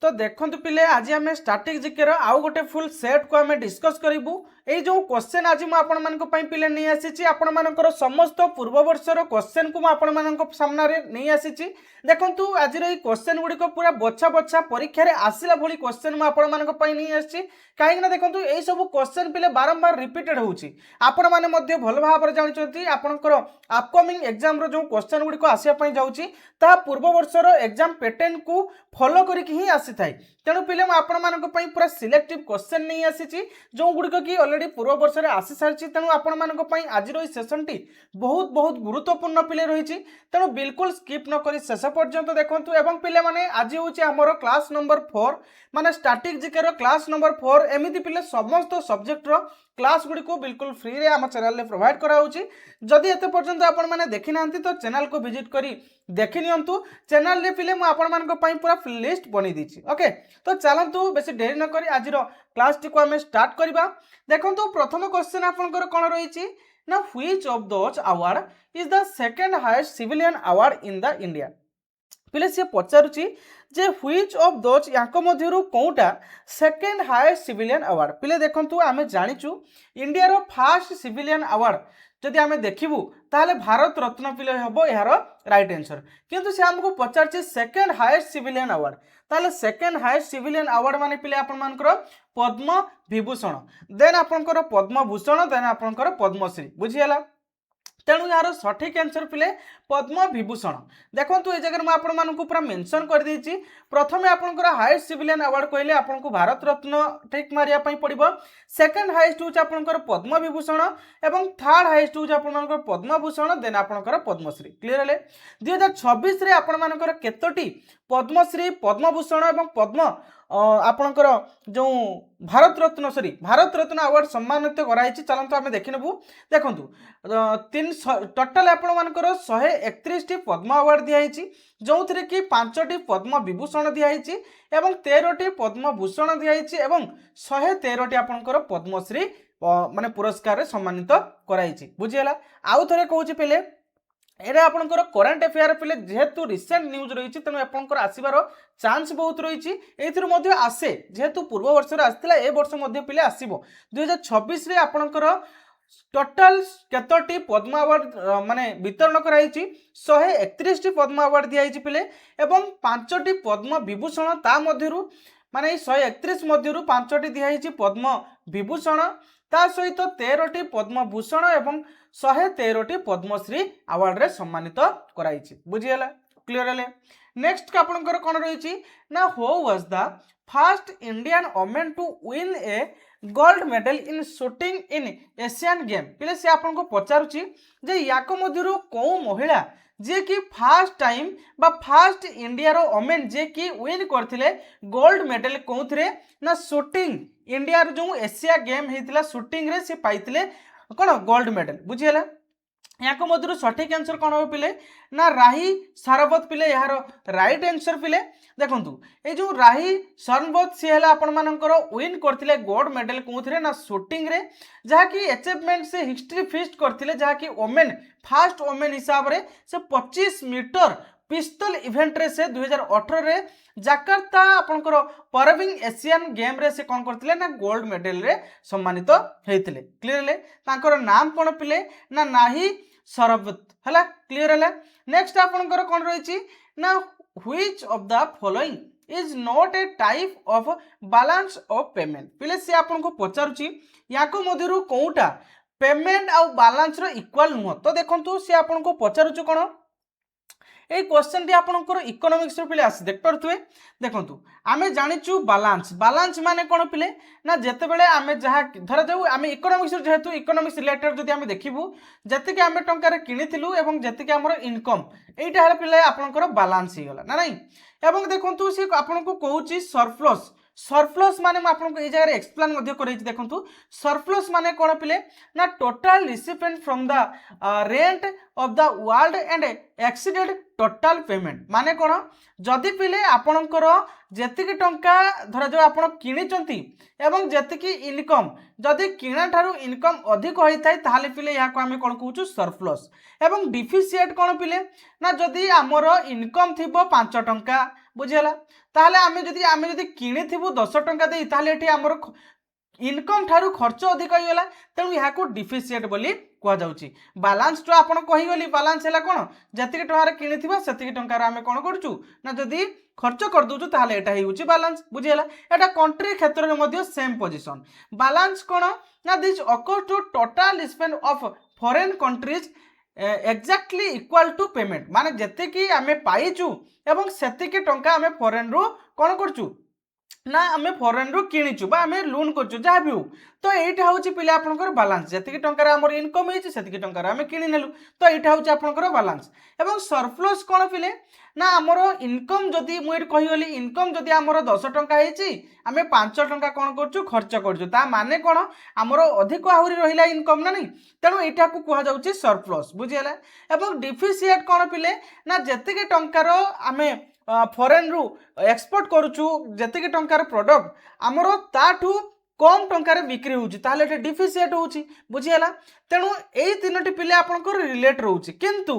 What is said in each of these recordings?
तो देखु पिले आज आम स्टाटिक जिके आउ गोटे फुल सेट को आम डिस्कस करूँ। ये जो क्वेश्चन आज मुझे पिले नहीं आसी आपण मानकर समस्त पूर्व वर्षर क्वेश्चन को मुझे सामने नहीं आसी। देखु आज क्वेश्चन गुड़िक पूरा बछा बछा परीक्षा आसला भली क्वेश्चन मुझे नहीं आसी कहीं देखो यही सब क्वेश्चन पिले बारंबार रिपीटेड होपण मैंने भल भाव जानते आपंकर अपकमिंग एग्जाम जो क्वेश्चन गुड़िक आसपाई जाऊँगी पूर्व वर्षर एग्जाम पैटर्न को फॉलो करके ही आसी थाए। तेणु पिले आपण पूरा सिलेक्टिव क्वेश्चन नहीं आसी जो गुड़िक कि ऑलरेडी पूर्व वर्ष में आसी सारी। तेणु आपण मानी आज सेसन टी बहुत बहुत गुरुत्वपूर्ण पिले रही। तेणु बिल्कुल स्किप न करी शेष पर्यंत देखंतु एवं पिले माने आज होची हमर क्लास नंबर 4 माने स्टैटिक जीके रो क्लास नंबर 4 एमिति पिले समस्त सब्जेक्ट रो क्लास गुडी को बिल्कुल फ्री रे हम चैनल रे प्रोवाइड करा होची। जदि एते पर्यंत आपण माने देखि नांती तो चैनल को विजिट करी देखि नियंतु। चैनल रे पिले मु आपण मानको पई पूरा लिस्ट बनी दीची। ओके तो चलंतु बेसी देरी न करी आज रो क्लास टी को हम स्टार्ट करबा। देखंतु प्रथम क्वेश्चन आपनकर कोन रहिची ना which of those award is the second highest civilian award in the India. पिले से पचारुची जे व्हिच ऑफ दोज याको मध्यरु कोउटा सेकंड हाईएस्ट सिविलियन अवार्ड। पिले देखंतु आमे जानिचु India row first civilian award जदि आमे देखिबु ताले भारत रत्न पिले हबो यार राइट आंसर। किंतु से हमको पचारची सेकंड हाईएस्ट सिविलियन अवार्ड ताले सेकंड हाईएस्ट सिविलियन अवार्ड माने पिले आपण मानकर पद्म विभूषण देन आपनकर पद्म भूषण देन आपनकर पद्मश्री बुझियला। तेणु यार सठिक आंसर पिले पद्म विभूषण। देखो ये जगह मुझे पूरा मेंशन कर देछि। प्रथम आपनकर हाईएस्ट सिविलियन अवार्ड कहले आपनको भारत रत्न ठीक मारिया पड़ो। सेकंड हाईएस्ट हूँ आपनकर पद्म विभूषण एवं थर्ड हाईएस्ट हूँ आपनकर पद्म भूषण देन आपनकर पद्मश्री। क्लियर है 2026 रे आपनकर केतोटी पद्मश्री पद्मभूषण एवं पद्म आपनकर जो भारत रत्न अवार्ड सम्मानित कराई। चलते आम देखी नेबू। देखु टोटाल आपनकर 131 टी पद्म अवार्ड दिखाई जो थे कि 5टी पद्म विभूषण दिखाई एवं 13टी पद्म भूषण दिखाई एवं 113टी आपनकर पद्मश्री माने पुरस्कार सम्मानित कराई बुझीगला। आउ थे कहूँ पिले एरे आपनकर करंट अफेयर पिले जेहेतु रिसेंट न्यूज रही तेणु आपनकर आसबार चांस बहुत रही। एथिर मध्य आसे जेहेतु पूर्व वर्ष आसला ए वर्ष मध्य पिले आसीबो। 2026 रे आपनकर टोटाल केतोटी पद्म अवार्ड माने वितरण कराई 131 टी पद्म अवार्ड दिखाई पिले एवं 5टी पद्म विभूषण ता मध्यरु माने 131 मध्यरु 5टी दिखाई पद्म विभूषण ता सहित 13टी पद्म भूषण एवं 113टी पद्मश्री अवार्ड रे सम्मानित कराई बुझीगला। क्लियर है। नेक्स्ट आपनकर कोन रही ना who was the first Indian women to win a gold medal in shooting in Asian game. पिले से आपन को पचारुची जे याको मध्यरु को महिला जे कि फर्स्ट टाइम बा फर्स्ट इंडिया रो वुमेन जे कि विन करथिले गोल्ड मेडल कोथरे ना शूटिंग इंडिया रो जो एशिया गेम हेतिला शूटिंग रे से पाइथिले कोन गोल्ड मेडल बुझियला। यहाँ मध्य सठिक आंसर कौन हो पिले ना राही सरबत पिले यार राइट आंसर पिले। देखु ये जो राही सरबत सी है आपंकर विन करते गोल्ड मेडल कौन ना शूटिंग रे जहाँकि अचिवमेंट से हिस्ट्री फिस्ट करते जहाँकि वोमेन फास्ट वोमेन हिसाब से 25 मीटर पिस्तल इवेंट रे से 2018 रे जाकार्ता आपनकर परविंग एशियन गेम रे से कौन करते ना गोल्ड मेडल रे सम्मानित होते। क्लियर है। तांकर नाम कौन पिले ना नाही सरबत है। क्लियर है। नेक्स्ट आपनकर कौन रही ना which of the following is not a type of balance of payment. पिले से आपन को पचारुची याको मध्यरु कोउटा पेमेंट आ बैलेंस रो इक्वल नुह। तो देखंतु से आपन को पचारुछु कोन ये क्वेश्चन टी आपनकर इकोनॉमिक्स रो पिले आस देख परथुए। देखंतु आमे जानिचु बैलेंस बैलेंस माने कोन पिले ना जते बेले आमे जहा धरा जाऊ आमे इकोनॉमिक्स जेहेतु इकोनॉमिक्स रिलेटेड जदि आमे देखिबु जते कि आमे टंका रे किनिथिलु एवं जते कि हमर इनकम एटा है पिले आपनकर बैलेंस ही गला ना नहीं। एवं देखंतु से आपनको कहूची सरप्लस सरप्लस माने मैं आपको ये जगह एक्सप्लेन मध्य करैछि। देखंतु सरप्लस माने कोन पिले ना total recipient from the rent of the world and exceeded total payment माने कोन जदि पिले आपनकर जेतिकी टंका धरा जो आपण किनिचंती एवं जेतिकी इनकम जदि किना ठारू इनकम अधिक होई थाय ताहाले पिले या को हमें कोन कहूछु सरप्लस। एवं डिफिसिएट कोन पिले ना जदि हमर इनकम थिबो 5 टंका बुझीगला ताहले आमे जदि किणिथिबु 10 टंका देई ताहले एठी हमर इनकम ठारू खर्च अधिक होइगला तेणु यहाँ डिफिसीएट बोली कह जाउची बैलेंस तो आपण कहि गली बैलेंस हैला कोन जतिक टंकार किनिथिबा सेतिक टंकार आमे कोन करचू ना जदि खर्च कर दउचू ताहले एटा हेउची बैलेंस बुझियला एटा कंट्री क्षेत्र रे मध्ये सेम पोजीशन बैलेंस कोन ना this occurs to total spend of foreign countries exactly equal to payment माने जतिक आमे पाइचू एवं सेतिक टंका आमे फॉरेन रो कोन करचू ना आमे फॉरेन रो किनिचु बा आमे लोन करचु जहा भी हो तो एटा होची पिले आपनकर बैलेंस जतिक टंकार हमर इनकम हेची सेतिक टंकार आमे किनि नेलु तो एटा होची आपनकर बैलेंस एवं सरप्लस कोन पिले ना हमर इनकम जदि मु एट कहि गली इनकम जदि हमर 10 टंका हेची आमे 5 टंका कोन करचु खर्च करचु ता माने कोन हमर अधिक आहुरी रहिला इनकम ना नहीं तेणु एटा को कहा जाउची सरप्लस बुझियला एवं डिफिसिएट कोन पिले ना जतिक टंकार आमे फॉरेन रु एक्सपोर्ट करूचु जतिक टंकार प्रोडक्ट आमर ताठू कम टंकार बिक्री होउची ताले एटा डिफिसिएट होउची बुझियला तेणु एई तीनोटी पिले आपनकर रिलेट रहउची किंतु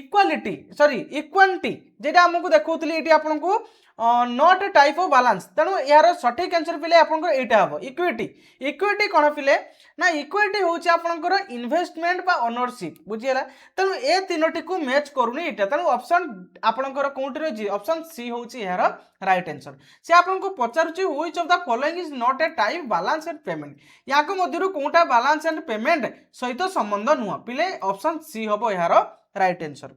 इक्वालिटी सॉरी इक्वालिटी जेटा हमकु देखौतली एटी आपनको not a type of balance तेणु यार सठिक आंसर पिले आपनकर एटा हबो इक्विटी इक्विटी कोन पिले ना इक्विटी होउची आपनकर इन्वेस्टमेंट बा ओनरशिप बुझियला तेणु ए तीनोटी को मैच करूनी एटा तेणु ऑप्शन आपनकर कोउंट रहजी ऑप्शन सी होउची यार राइट आंसर से आपनको पचारुची which of the following is not a type balance and payment याको मध्यरु कोउटा बैलेंस एंड पेमेंट सहित संबंध नुह पिले ऑप्शन सी हबो यार राइट आंसर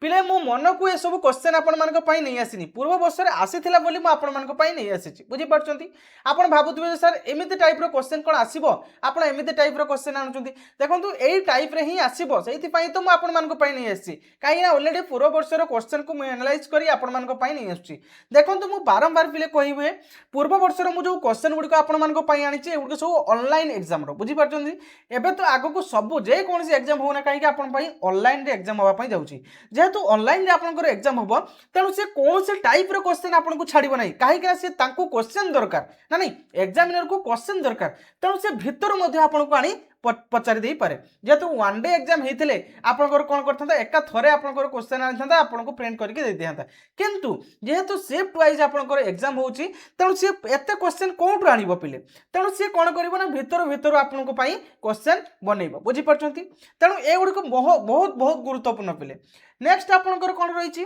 पिले मो मन को ये सब क्वेश्चन आपण मानक पई नहीं आसीनी पूर्व वर्ष रे आसीथिला बोली मो आपण मानक पई नहीं आसीची बुझी परछंती आपण भाबुतबे सर एमिति टाइप रो क्वेश्चन कोन आसीबो आपण एमिति टाइप रो क्वेश्चन आनुचंती देखंतु एई टाइप रे ही आसीबो सेति पई तो मो आपण मानक पई नहीं आसी काई ना ऑलरेडी पूर्व वर्ष रो क्वेश्चन को मैं एनालाइज करी आपण मानक पई नहीं आछी देखंतु मो बारंबार पिले कहिबे पूर्व वर्ष रो मो जो क्वेश्चन गुडी को आपण मानक पई आनिची एगुडी सब ऑनलाइन एग्जाम रो बुझी परछंती एबे तो आगो को सब जे कोनसी एग्जाम होना काई कि आपण पई ऑनलाइन रे एग्जाम होबा पई जाउची जेहेतु ऑनलाइन रे आपनकर एग्जाम होबो तेणु से कौन से टाइप रो क्वेश्चन आपन को छाड़िबो नाही काहे कि से तांको क्वेश्चन दरकार ना नहीं एग्जामिनर को क्वेश्चन दरकार तेणु से भीतर मध्ये आपन को आनी पचारि देई पारे जेहेतु वन डे एग्जाम हेतिले आपनकर कोन करथांता एका थरे आपनकर क्वेश्चन आनथांता आपन को प्रिंट करके दे दियांता किंतु जेहेतु शिफ्ट वाइज आपनकर एग्जाम होउची तेणु से एते क्वेश्चन कोउटु आनिबो पिले तेणु से कोन करिवो ना भीतर आपन को पई क्वेश्चन बनेइबो बुझी परछंती तेणु ए गुडी को बहुत बहुत गुरुत्वपूर्ण पिले नेक्स्ट आपनकर कोन रहिची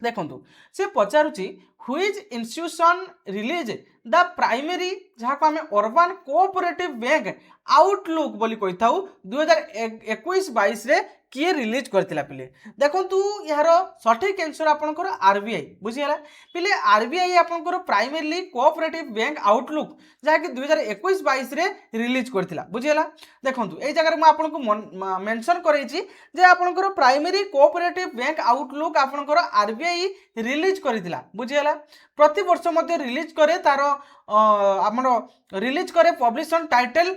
देखंतु से पचारुची which institution release the primary जहाँ को आमे अर्बन कोऑपरेटिव बैंक आउटलुक बोली कहि थाउ 2021-22 रे किए रिलीज करथिला पिले देखंतु यार सठिक आंसर आपनकर आरबीआई बुझियला पिले आरबीआई आपनकर प्राइमरीली कोऑपरेटिव बैंक आउटलुक जहा कि 2021-22 रे रिलीज करथिला बुझियला देखंतु ए जगह रे म आपनको मेंशन करैछि जे आपनकर प्राइमरी कोऑपरेटिव बैंक आउटलुक आपनकर आरबीआई रिलीज करथिला बुझियला प्रति वर्ष मध्ये रिलीज करे तार हमरो रिलीज करे पब्लिशन टाइटल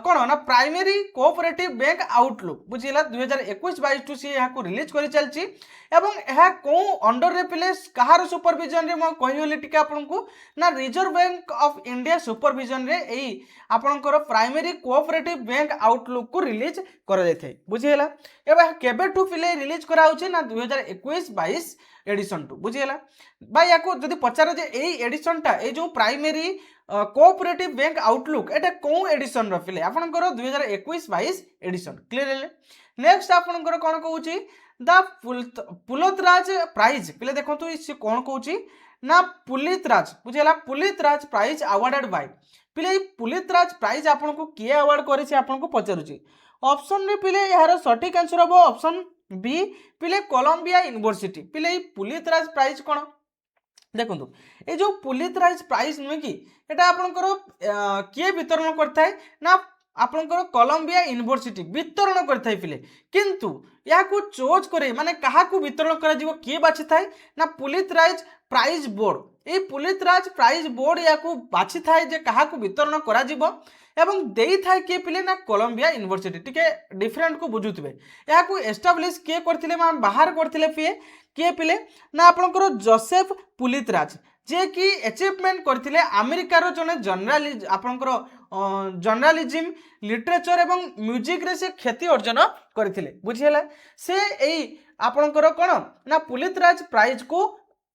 कोन ना प्राइमरी कोऑपरेटिव बैंक आउटलुक बुझिला 2021-22 टू सी यहाँ को रिलीज करि चलची एवं यह को अंडर रे पिले कहार सुपरविजन रे म कहियोली टिका आपनको ना reserve bank of India supervision रे एई आपनकर प्राइमरी कोऑपरेटिव बैंक आउटलुक को रिलीज करा जाय बुझिला एबा केबे टू पिले रिलीज करा होचे ना 2021-22 एडिशन टू बुझिला भाई याको जदि पचार जे एई एडिशन टा ए जो प्राइमरी कोऑपरेटिव बैंक आउटलुक एटा को एडिशन रो पिले आपनकर 2021-22 एडिशन क्लियर हेले नेक्स्ट आपनकर कोन कहूची द पुलितराज प्राइज पिले देखंतु से कोन कहूची ना पुलितराज बुझिला पुलितराज प्राइज अवार्डेड बाय पिले पुलितराज प्राइज आपनको किए अवार्ड करिछि आपनको पचारुची ऑप्शन रे पिले यार सटीक आंसर हबो ऑप्शन बी पिले कोलंबिया यूनिवर्सिटी पिले पुलितराज प्राइज कोन देखंतु ए जो पुलितराज प्राइज नुहे कि एटा आपनकर किए वितरण करथाय ना आपनकर कोलंबिया यूनिवर्सिटी वितरण करथाय पिले किंतु या को चोज करे माने कहा को वितरण करा जीवो किए बाछि थाय ना पुलितराज प्राइज बोर्ड ए पुलितराज प्राइज बोर्ड या को बाछि थाय जे कहा को वितरण करा जीवो एवं देई थाय के पिले ना कोलंबिया यूनिवर्सिटी टिके डिफरेंट को बुझुतबे या को एस्टैब्लिश के करथिले मा बाहर करथिले पिए के पिले ना आपनकर जोसेफ पुलितराज जे कि अचीवमेंट करथिले अमेरिका रो जने जर्नलिस्ट आपनकर जर्नलिज्म लिटरेचर एवं म्यूजिक रे से ख्याति अर्जन करथिले बुझियला से एई आपनकर कोन ना पुलितराज प्राइज को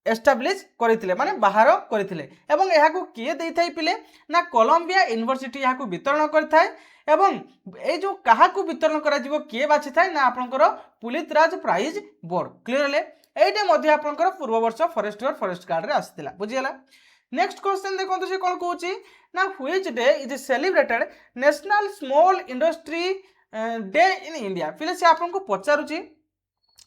एस्टाब्लिश करथिले माने बाहर करथिले एवं एहाकू किए देइथाइ पिले ना कोलंबिया यूनिवर्सिटी एहाकू वितरण करथाय एवं ए जो काहाकू वितरण करा जिवो किए बाछि थाय ना आपनकर पुलितराज प्राइज बोर्ड क्लियर ले एइटे मध्ये आपनकर पूर्व वर्ष फॉरेस्ट गार्ड रे आस्थिला बुझियला। नेक्स्ट क्वेश्चन देखंतु जे कोन कहूची ना which day is celebrated national small industry day in India पिले से आपनको पचारुची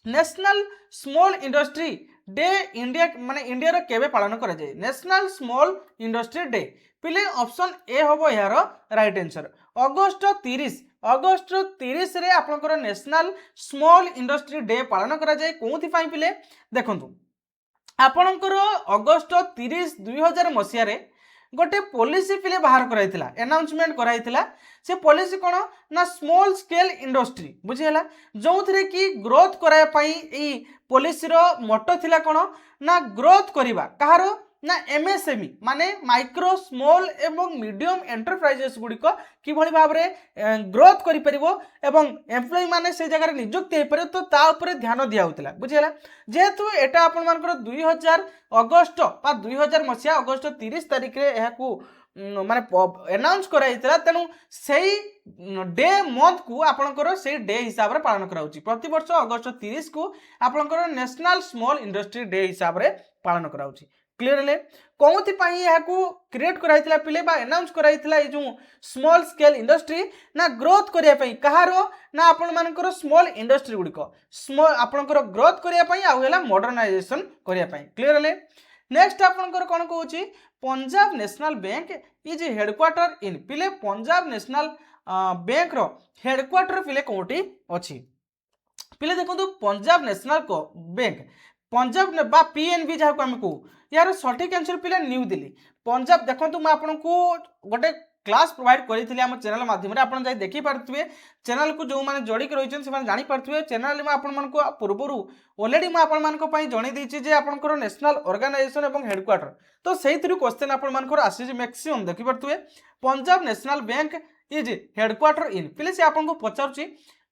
national small industry day India माने इंडिया रो केबे पालन करा जाय नेशनल स्मॉल इंडस्ट्री डे पिले ऑप्शन ए होबो यार राइट आंसर अगस्त 30 रे आपनकर नेशनल स्मॉल इंडस्ट्री डे पालन करा जाय कोंथि पई पिले देखंतु आपनकर अगस्त 30 2000 मसिया रे गोटे पॉलिसी पिले बाहर कराइथिला अनाउंसमेंट कराइथिला से पॉलिसी कोन ना स्मॉल स्केल इंडस्ट्री बुझियला जो थरे कि ग्रोथ कराय पई ए पॉलिसी रो मोटो थिला कोन ना ग्रोथ करिबा कहारो ना एमएसएमई माने माइक्रो स्मॉल एवं मीडियम एंटरप्राइजेस गुडी को किभଳି भाबरे ग्रोथ करि परिबो एवं एम्प्लॉय माने से जगह नियुक्ति हे परिबो तो ता ऊपर ध्यान दिया होतिला बुझियला जेहेतु एटा आपन मानकर 2000 अगस्त बा 2000 मसिया अगस्त 30 तारिख रे एहाकू माने अनाउंस कराइतला तेनु सेही डे मंथ को आपनकर सेही डे हिसाब रे पालन कराउची प्रति वर्ष अगस्त 30 को आपनकर नेशनल स्मॉल इंडस्ट्री डे हिसाब रे पालन कराउची क्लियर ले कौथि पई याकू क्रिएट कराइतला पिले बा अनाउंस कराइतला ए जो स्मॉल स्केल इंडस्ट्री ना ग्रोथ करिया पई कहारो ना आपन मानकर स्मॉल इंडस्ट्री गुडी को स्मॉल आपनकर ग्रोथ करिया पई आ हेला मॉडर्नाइजेशन करिया पई क्लियर ले नेक्स्ट आपनकर कोन कहूची Punjab national bank is headquarter in पिले पंजाब नेशनल बैंक रो हेडक्वार्टर पिले कोठी अछि पिले देखंतु पंजाब नेशनल को बैंक पंजाब बा पीएनबी जहाँ को आम कहू यार सठिक आंसर पिले न्यू दिल्ली पंजाब देखो मुझे आपको गोटे क्लास प्रोवाइड करी आम चैनल माध्यम आप देखी पारे चैनल को जो मैंने जोड़िक रही जापारे चैनल में आपण पूर्वर ऑलरेडी मुझे जन देती आपंकर नेशनल ऑर्गेनाइजेशन और हेडक्वार्टर तो से क्वेश्चन आपर आसी मैक्सिमम देखिपे Punjab national bank is headquarter in पिले से आपको पचारुची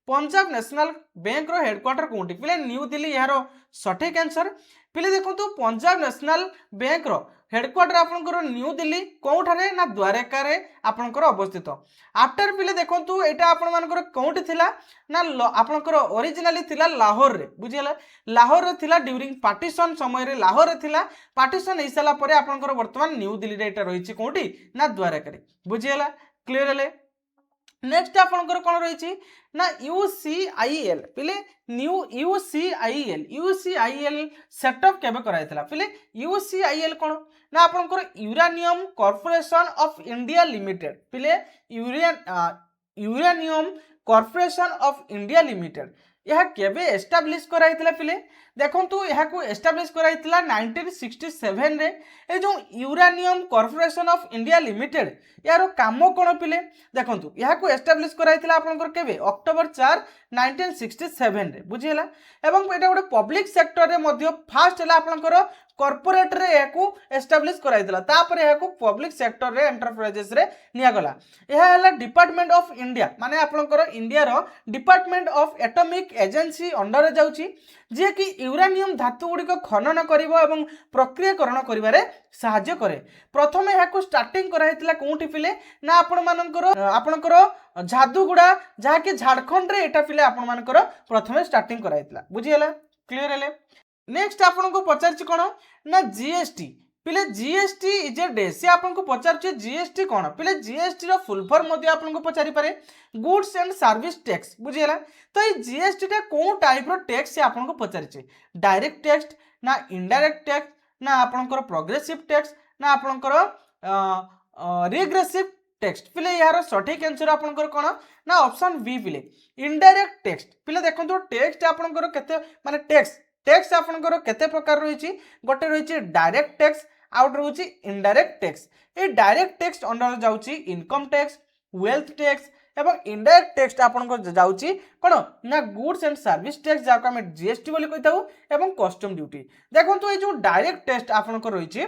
पंजाब नेशनल बैंक रो हेडक्वार्टर कोठी पिले न्यू दिल्ली यार सठिक आंसर पिले देखो पंजाब नेशनल बैंक रो हेडक्वार्टर आपनकर न्यू दिल्ली कोठारे ना द्वारका रे आपनकर अवस्थित आफ्टर पिले देखो एटा आपण मानकर कोठी थिला ना आपनकर ओरिजिनली थिला लाहौर रे बुझियला लाहौर रे थिला ड्यूरिंग पार्टीशन समय रे लाहौर रे थिला पार्टीशन हे साला परे आपनकर वर्तमान न्यू दिल्ली रे एटा रहिछि कोठी ना द्वारका रे बुझियला क्लियर हेले नेक्स्ट आपनकर कोन रहिछि ना यूसीआईएल पिले न्यू यूसीआईएल सेटअप केबे कराइतला पिले यूसीआईएल कोन ना आपनकर uranium corporation of India limited पिले uranium corporation of India limited यह केबे एस्टाब्लिश कराइतला पिले देखंतु यह को एस्टाब्लिश कराइतला 1967 रे ए जो uranium corporation of India limited यार काम कोन पिले देखंतु यह को एस्टाब्लिश कराइतला आपनकर केबे अक्टोबर 4 1967 रे बुझियला एवं एटा गोटे पब्लिक सेक्टर रे मध्य फास्ट हला आपनकर कॉर्पोरेट रे याकू एस्टाब्लिश कराइतला तापर याकू पब्लिक सेक्टर रे एंटरप्राइजेस रे निया गला यह हला डिपार्टमेंट ऑफ इंडिया माने आपनकर इंडिया रो department of atomic agency under रे जाउची जे कि यूरेनियम धातु गुडी को खनन करिवो एवं प्रक्रियाकरण करिवारे सहाय्य करे प्रथमे याकू स्टार्टिंग कराइतला कोठी पिले ना आपनकर झादुगुड़ा जहा कि झारखंड रे एटा पिले आपण मानकर प्रथमे स्टार्टिंग कराइतला बुझियला क्लियर हेले नेक्स्ट आपन को पचारछि कोन ना जीएसटी पिले जीएसटी इज ए डे से आपन को पचारछि जीएसटी कोन पिले जीएसटी रो फुल फॉर्म मध्ये आपन को पचारि पारे गुड्स एंड सर्विस टैक्स बुझियला तो ये जीएसटी टा को टाइप रो टैक्स से आपन को पचारछि डायरेक्ट टैक्स ना इनडायरेक्ट टैक्स ना आपन को प्रोग्रेसिव टैक्स ना आपन को रिग्रेसिव टैक्स पिले यार सठिक आंसर आपनकर कोन ना ऑप्शन बी पिले इनडायरेक्ट टैक्स पिले देखंतो टैक्स आपनकर केते माने टैक्स आपनकर केते प्रकार रहिछि गोटे रहिछि डायरेक्ट टैक्स आउट रहिछि इनडायरेक्ट टैक्स ए डायरेक्ट टैक्स अंडर जाउछि इनकम टैक्स वेल्थ टैक्स एवं इनडायरेक्ट टैक्स आपनकर जाउछि कोन ना गुड्स एंड सर्विस टैक्स जाको हम जीएसटी बोली कहिताउ एवं कस्टम ड्यूटी देखंतो ए जो डायरेक्ट टैक्स आपनकर रहिछि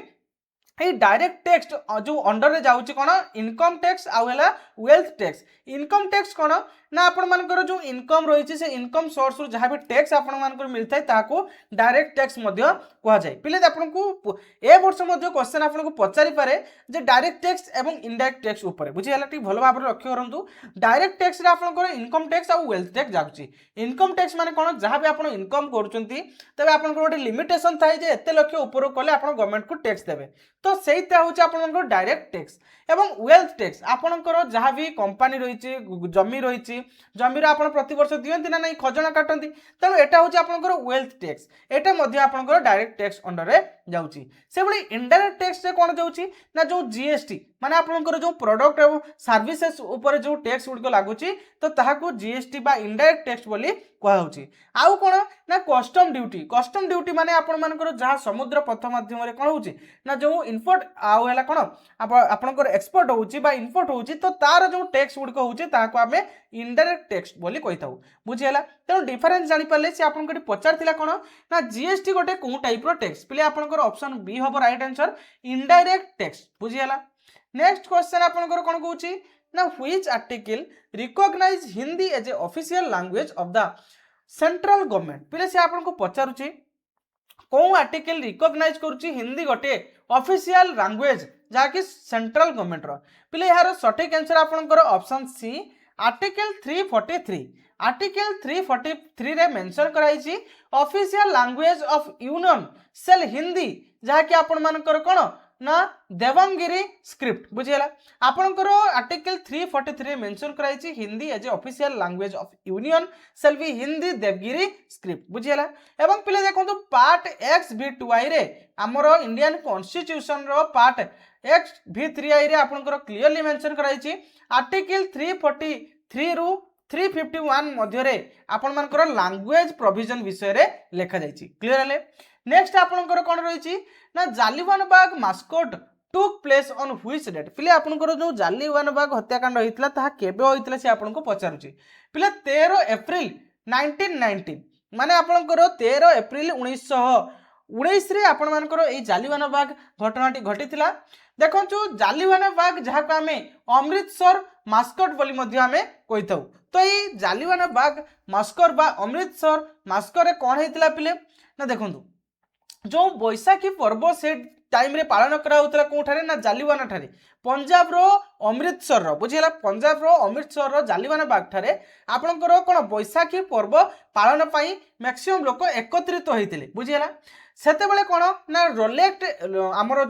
ये डायरेक्ट टैक्स जो अंडर रे जाउची कोन इनकम टैक्स आउ हैला वेल्थ टैक्स। इनकम टैक्स कोन ना आपण मानकर जो इनकम रही से इनकम सोर्स रु जहाँ भी टैक्स आपण मानकर मिलता है ताको डायरेक्ट टैक्स मध्य कहा जाए। पिले आपको ए वर्ष मध्य क्वेश्चन आपको पचारि पारे जे डायरेक्ट टैक्स एवं इनडायरेक्ट टैक्स ऊपर बुझीगला ठीक भल भाव लक्ष्य करंतु। डायरेक्ट टैक्स रे आपनकर इनकम टैक्स आ वेल्थ टैक्स जाउची। इनकम टैक्स माने कोन जहाँ भी आपण इनकम करूचंती तबे आपनकर गोटे लिमिटेशन थाए जे एते लक्ष्य ऊपर कले आपण गवर्नमेंट को टैक्स देबे तो सेटा होची आपनकर डायरेक्ट टैक्स। एवं वेल्थ टैक्स आपनकर जहाँ भी कंपनी रही जमी रही जमीर आपण प्रति वर्ष दियंती ना नहीं खजना काटंती तेणु एटा होची आपनकर वेल्थ टैक्स एटा मध्ये आपनकर डायरेक्ट टैक्स अंडर रे जाउची। से बळी इनडायरेक्ट टैक्स रे कोन जाउची ना जो जीएसटी माने आपनकर जो प्रोडक्ट एवं सर्विसेज ऊपर जो टैक्स गुडको लागुची तो ताहाको जीएसटी बा इनडायरेक्ट टैक्स बोली कहा होची। आउ कोन ना कस्टम ड्यूटी माने आपण मानकर जहाँ समुद्र पथ माध्यम रे कोन होची ना जो इनपुट आउ हैला कोन आपनकर एक्सपोर्ट होची बा इनपुट होची तो तार जो टैक्स गुडको होची ताको आमे इनडायरेक्ट टैक्स बोली कहिताउ बुझियला। तेणु डिफरेंस जानि पाले से आपन कटी पचारथिला कोन ना जीएसटी गोटे को टाइप रो टैक्स पिले आपनकर ऑप्शन बी हबो राइट आंसर इनडायरेक्ट टैक्स बुझियला। नेक्स्ट क्वेश्चन आपनकर कोन कहूची ना which article recognize Hindi as a official language of the central government पिले से आपन को पचारुची को आर्टिकल रिकॉग्नाइज करूची हिंदी गोटे ऑफिशियल लैंग्वेज जाकि सेंट्रल गवर्नमेंट रो पिले यार सटीक आंसर आपनकर ऑप्शन सी आर्टिकल 343। आर्टिकल 343 रे मेंशन कराइछि official language of union shall Hindi जाकि आपण मानकर कोन ना देवंगिरी स्क्रिप्ट बुझियला। आपनकर आर्टिकल 343 मेंशन कराइछि Hindi as a official language of union shall be Hindi Devanagari script बुझियला। एवं पिले देखंतु पार्ट एक्स भी 2आई रे हमर इंडियन कॉन्स्टिट्यूशन रो पार्ट एक्स भी 3आई रे आपनकर क्लियरली मेंशन कराइछि आर्टिकल 343 रु 351 मध्य रे आपण मानकर लैंग्वेज प्रोविजन विषय रे लेखा जाइछि क्लियर हले। नेक्स्ट आपनकर कोन रहिछि ना Jallianbagh massacre took place on which date पिले आपनकर जो जालियानबाग हत्याकांड होइतला ताहा केबे होइतला से आपनको पचारुछि पिले 13 अप्रैल 1919 माने आपनकर 13 अप्रैल 1919 रे आपण मानकर ए जालियानबाग घटनाटी घटितला। देखंतु जालियानबाग जहाँ को आमे अमृतसर मास्कोट बोली मध्य आमे कहिथौ तो ए जालियानबाग मास्कोर बा अमृतसर मास्कोर रे कोन हेतिला पिले ना देखंतु जो बैसाखी पर्व से टाइम रे पालन करा होतला कोठारे ना जालियाना ठारे पंजाब रो अमृतसर रो बुझिला पंजाब रो अमृतसर रो जालियाना बाग ठारे आपनकर कोन बैसाखी पर्व पालन पई मैक्सिमम लोक एकत्रित होइतिले बुझिला। सेते बेले कोन ना रोलेक्ट हमर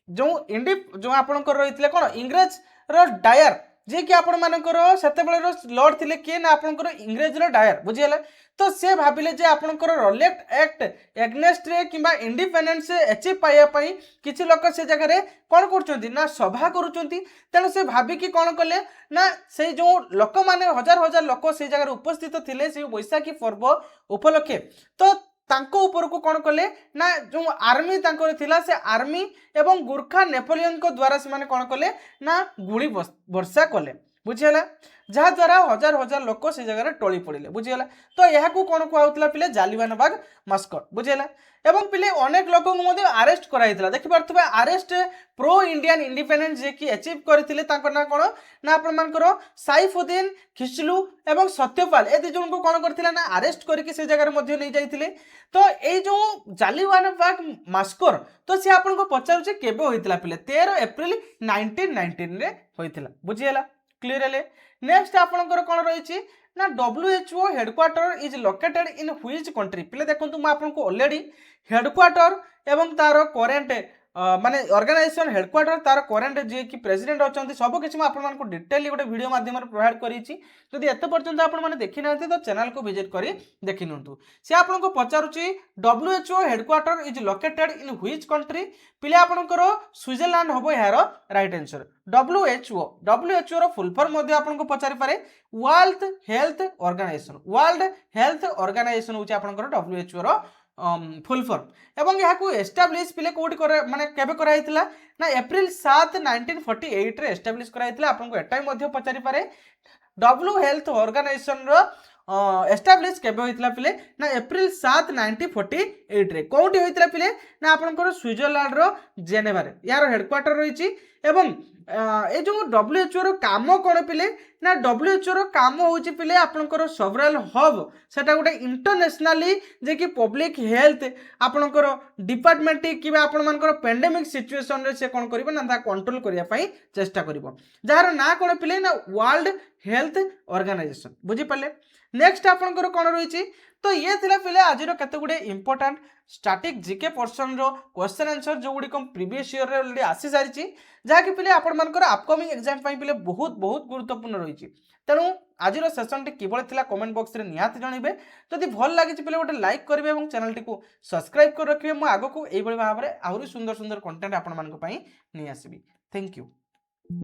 जो आपनकर रहितले कोन इंग्रेज रो डायर जे कि आपण मानकर सेते बेले लॉर्ड थिले के ना आपनकर इंग्रेज रो डायर बुझिला तो से भाबिले जे आपनकर रोलेक्ट एक्ट एग्नेस्ट रे किबा इंडिपेंडेंस अचीव पाया पई किछि लोक से जगह रे कोन करचंती ना सभा करूचंती तेणु से भाबी कि कोन कले ना से जो लोक माने हजार हजार लोक से जगह रे उपस्थित थिले से बैसाखी पर्व उपलक्षे तो तांको ऊपर को कोन कले ना जो आर्मी तांको थिला से आर्मी एवं गुरखा नेपोलियन को द्वारा से माने कोन कले ना गुली वर्षा कले बुझियला जहाँ द्वारा हजार हजार लोक से जगह टोली पड़े बुझीगला। तो यह कौन कहला पिले जालियानबाग मास्कोट बुझीगला। एवं पिले अनेक लोक अरेस्ट कराइला देखिपे अरेस्ट प्रो इंडियन इंडिपेंडेंस जे कि अचीव करथिले तांकर ना कोन ना आपण मानकर साइफुद्दीन खिसलू एवं सत्यपाल ए दुजन को कोन करथिला ना अरेस्ट करके से जगह मध्य नहीं जाइथिले। तो ए जो जालियानबाग मास्कोर तो से आपण को पचारुचे केबे होइतिला पिले 13 अप्रैल 1919 रे होइतिला बुझीगला क्लियर हेले। नेक्स्ट आपनकर कोन रहिछि ना WHO headquarter is located in which country पिले देखंतु म आपन को ऑलरेडी हेडक्वार्टर एवं तार करेंट माने ऑर्गेनाइजेशन हेडक्वार्टर तार करेंट जे कि प्रेसिडेंट अछंती सब किछ म आपन मान को डिटेली गोटे वीडियो माध्यम रे प्रोवाइड करिछि जदि एते पर्यंत आपन माने देखि नांती तो चैनल को विजिट करी देखि नंतु। से आपन को पचारुछि WHO headquarter is located in which country पिले आपनकर स्विट्जरलैंड होबो यार राइट आंसर। WHO रो फुल फॉर्म मध्ये आपन को पचारि पारे वर्ल्ड हेल्थ ऑर्गेनाइजेशन होछि आपनकर WHO रो फुल फॉर्म एवं यहाँ को एस्टाब्लिश पिले कोठी माने केबे कराइतला ना अप्रैल 7 1948 रे एस्टाब्लिश कराइतला आपन को एटाई मध्ये पचारि पारे WHO हेल्थ ऑर्गेनाइजेशन रो एस्टाब्लिश केबे होइतला पिले ना अप्रैल 7 1948 एट्रे कौटी होता पिले ना आपंकर स्विट्जरलैंड जेनेवा यार हेडक्वार्टर रही ये जो WHO रो काम कौन पिले ना WHO रो काम होची पिले आपनकर सवरल हब सेटा गोटे इंटरनेशनली जे कि पब्लिक हेल्थ आपनकर डिपार्टमेंट कि आपण मानकर पेंडेमिक सिचुएशन रे से कोन करिवो ना ता कंट्रोल करिया पई चेष्टा करिवो जार ना कोन पिले ना वर्ल्ड हेल्थ ऑर्गेनाइजेशन बुझी पाले। नेक्स्ट आपनकर कोन रहिछि तो ये थिला पिले आज केते गुडे इंपोर्टेंट स्टैटिक जीके पोर्शन रो क्वेश्चन आंसर जो गुडी कम प्रीवियस ईयर रे ऑलरेडी आसी सारिछि जहाँकि पिले आपण मानकर अपकमिंग एग्जाम पाई पिले बहुत बहुत गुरुत्वपूर्ण रही तेणु आज सेसन टी किभଳି थिला कमेंट बॉक्स रे निहाती जणिबे जदि भल लागिछि पिले गोटे लाइक करिवे एवं चैनल टी को सब्सक्राइब कर रखिबे मु आगो को एई भଳି भाबरे आहुरी सुंदर सुंदर कंटेंट आपण मानक पई नि आसीबी। Thank you.